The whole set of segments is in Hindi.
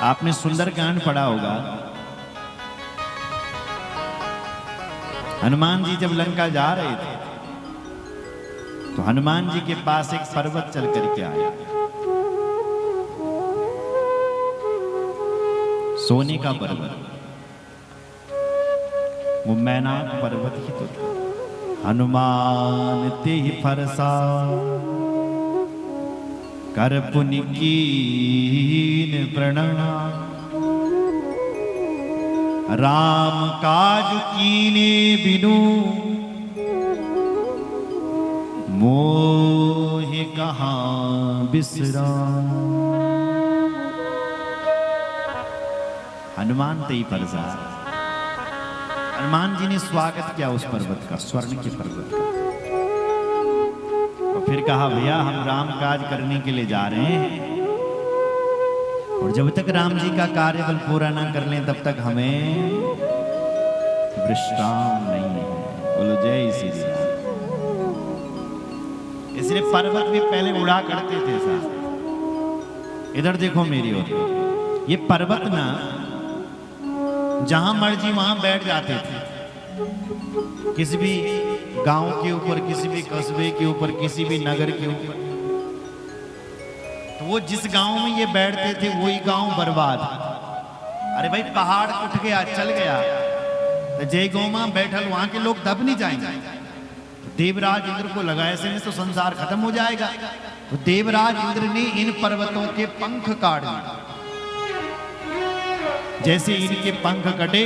आपने सुंदरकांड पढ़ा होगा। हनुमान जी जब लंका जा रहे थे तो हनुमान जी के पास एक पर्वत चल करके आया, सोने का पर्वत, वो मैनाक पर्वत ही तो था। हनुमान ते ही फरसा कर पुनि कीन प्रणाम, राम काज कीने बिनु मोहि कहाँ बिसराम। हनुमान ते ही फरसा, हनुमान जी ने स्वागत किया उस पर्वत का, स्वर्ण के पर्वत का, और फिर कहा भैया हम राम काज करने के लिए जा रहे हैं और जब तक राम जी का कार्य बल पूरा ना कर लें तब तक हमें विश्राम नहीं है। बोलो जय श्री राम। इसलिए पर्वत भी पहले उड़ा करते थे साहब। इधर देखो मेरी ओर, ये पर्वत ना जहां मर्जी वहां बैठ जाते थे, किसी भी गांव के ऊपर, किसी भी कस्बे के ऊपर, किसी भी नगर के ऊपर। तो वो जिस गांव में ये बैठते थे वही गांव बर्बाद। अरे भाई पहाड़ उठ गया, चल गया, तो जय गौमा बैठल, वहां के लोग दब नहीं जाएंगे। तो देवराज इंद्र को लगा ऐसे में तो संसार खत्म हो जाएगा। तो देवराज इंद्र ने इन पर्वतों के पंख काट दिए। जैसे इनके पंख कटे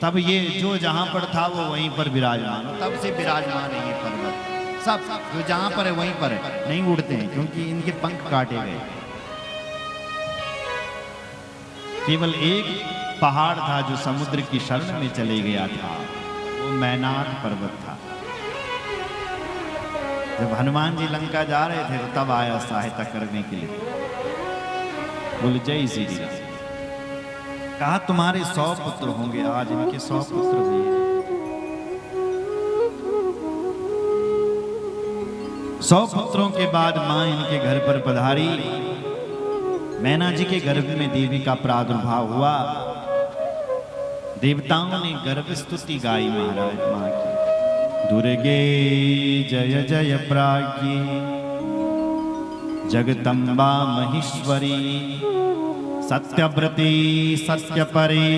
तब ये जो जहां पर था वो वहीं पर विराजमान, तब से विराजमान है ये पर्वत। सब जो जहां पर है वहीं पर है, नहीं उड़ते हैं क्योंकि इनके पंख काटे गए। केवल एक पहाड़ था जो समुद्र की शरण में चले गया था, वो मैनाक पर्वत था। जब हनुमान जी लंका जा रहे थे तो तब आया सहायता करने के लिए। बोल जय श्री राम। कहा तुम्हारे 100 पुत्र होंगे, आज इनके 100 पुत्र हुए। 100 पुत्रों के बाद मां इनके घर पर पधारी। मैना जी के गर्भ में देवी का प्रादुर्भाव हुआ। देवताओं ने गर्भ स्तुति गाई महाराज मां की। दुर्गे जय जय प्राज्ञी जगदम्बा महेश्वरी सत्यव्रती सत्यपरी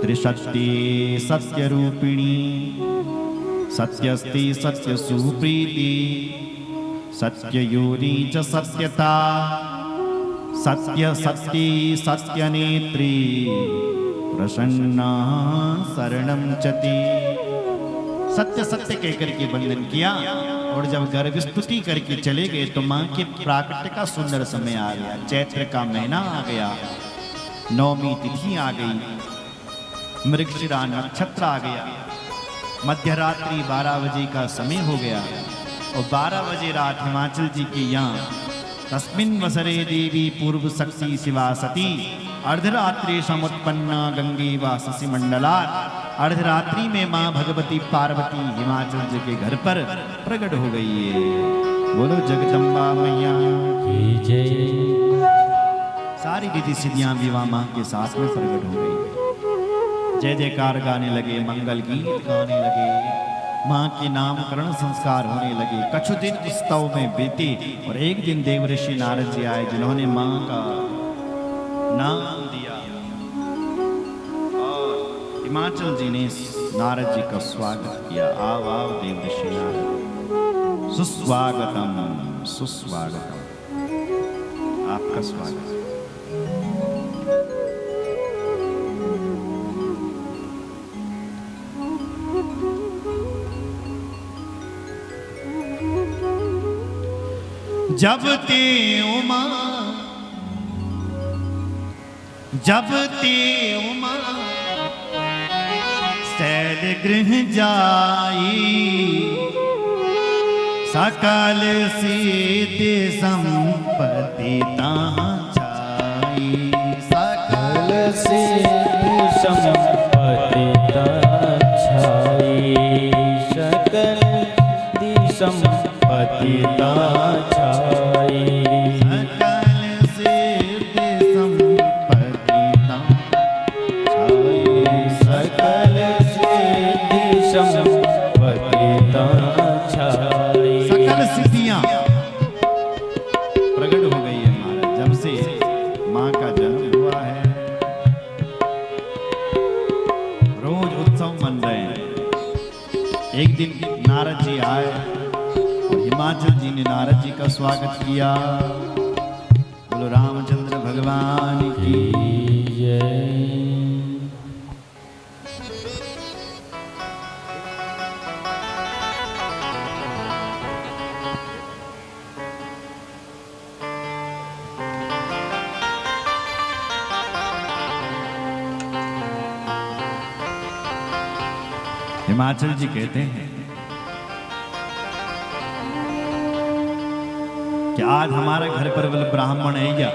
त्रिशक्ति सत्यरूपिणी सत्यस्ति सत्य सुप्रीति सत्ययोनि च सत्यता सत्य सत्य सत्यनेत्री प्रसन्ना शरणं चति। सत्य सत्य कहकर के वंदन किया और जब गर्भ स्तुति करके चले गए तो मां के प्राकट्य का सुंदर समय आ गया। चैत्र का महीना आ गया, नवमी तिथि आ गई, मृगशिरा नक्षत्र आ गया, मध्यरात्रि 12 बजे का समय हो गया और 12 बजे रात हिमाचल जी के यहाँ तस्मिन् वसरे देवी पूर्व शक्ति शिवा सती अर्धरात्रि समुत्पन्ना गंगे व शशि मंडला। अर्धरात्रि में मां भगवती पार्वती हिमाचल जी के घर पर प्रकट हो गई है। बोलो जगदम्बा मैया की जय। सारी विधि सिद्धियां विवाह मां के साथ में प्रकट हो गई। जय जयकार गाने लगे, मंगल गीत गाने लगे, मां के नामकरण संस्कार होने लगे। कछु दिन उत्सव में बीते और एक दिन देवऋषि नारद जी आए जिन्होंने मां का नाम दिया और हिमाचल जी ने नारद जी का स्वागत किया। आओ आओ देवऋषि नारद, सुस्वागतम सुस्वागतम, आपका स्वागत। जब ते उमा शैल गृह जाई सकल सिद्धि संपत्ति ताहाँ छाई। सकल सिद्धि संपत्ति ताहाँ छाई। सकल सिद्धि संपत्ति ताहाँ छाई। सकल सिद्धि एक दिन नारद जी आए और हिमाचल जी ने नारद जी का स्वागत किया। बोलो रामचंद्र भगवान की जय। हिमाचल जी कहते हैं कि आज हमारा घर पर ब्राह्मण है या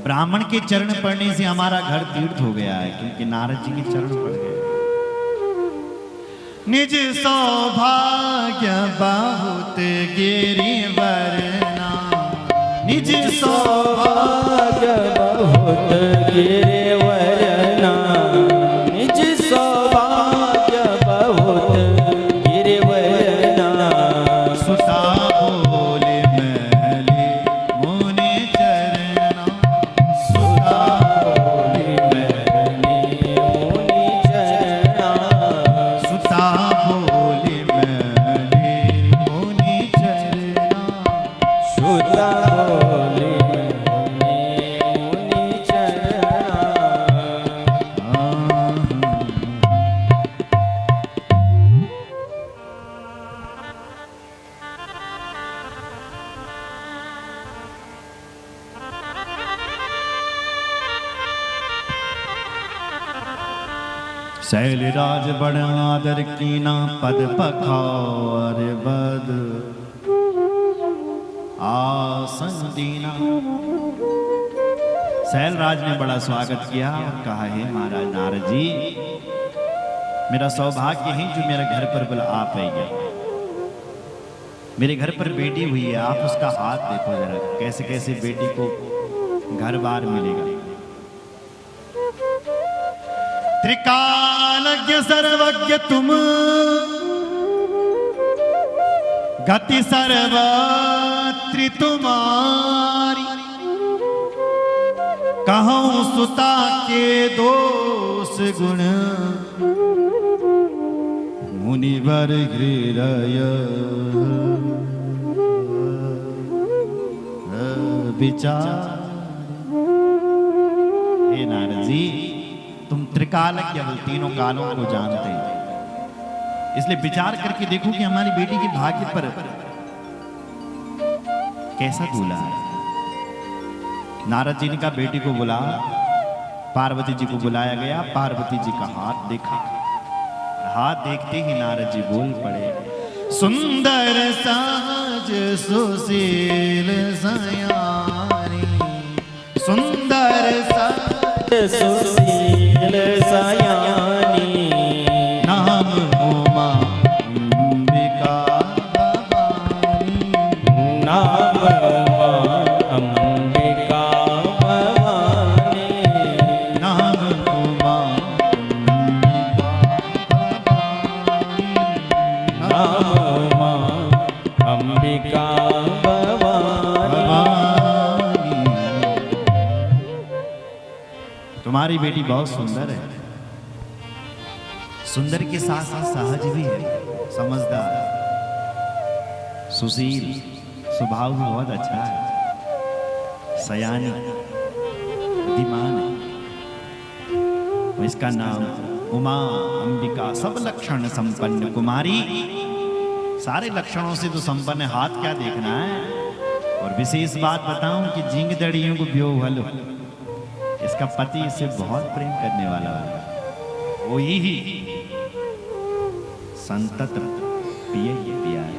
ब्राह्मण के चरण पड़ने से हमारा घर तीर्थ हो गया है, क्योंकि नारद जी के चरण पड़ गए। निज सौभाग्य बहुत गिरिवरना, निज सौभाग्य बहुत गिरिवरना, निज सौभाग्य बहुत गिरिवरना। सुता बोले मैले मुनि चरना, सुता बोले मैले मुनि चरना, सुता बोले मैले मुनि चरना। सुता बोले मैले मुनि चरना। शैलराज बड़ आदर कीना, पद पखार बद आसन दीना। शैलराज ने बड़ा स्वागत किया और कहा, हे महाराज नारद जी, मेरा सौभाग्य है जो मेरे घर पर बल आप आइए। मेरे घर पर बेटी हुई है, आप उसका हाथ देखो जरा, कैसे कैसे बेटी को घर बार मिलेगा। त्रिकालज्ञ सर्वज्ञ तुम, गति सर्वत्र तुम्हारी। कहूँ सुता के दोष गुण, मुनिवर हृदय विचार। हे नारद जी, तुम त्रिकालज्ञ तीनों कालों को जानते हैं, इसलिए विचार करके देखो कि हमारी बेटी के भाग्य पर कैसा दूल्हा है। नारद जी ने कहा, बेटी को बुला। पार्वती जी को बुलाया गया, पार्वती जी का हाथ देखा। हाथ देखते ही नारद जी बोल पड़े, सुंदर साज सुशील सयानी, सुंदर साज सुशील सयानी। नाम उमा अंबिका भवानी, नाम उमा अंबिका भवानी। नाम उमा अंबिका भवानी, नाम उमा अंबिका भवानी। भवानी। तुम्हारी बेटी बहुत सुंदर है, सुंदर के साथ साथ सहज भी है, समझदार, सुशील, स्वभाव भी बहुत अच्छा है, सयानी, बुद्धिमान है। और इसका नाम उमा अंबिका, सब लक्षण संपन्न कुमारी। सारे लक्षणों से तो संपन्न है, हाथ क्या देखना है। और विशेष बात बताऊं कि जिंग दड़ियों को ब्यो भलो, इसका पति इससे बहुत प्रेम करने वाला है, वो ही संतत पिए प्यार।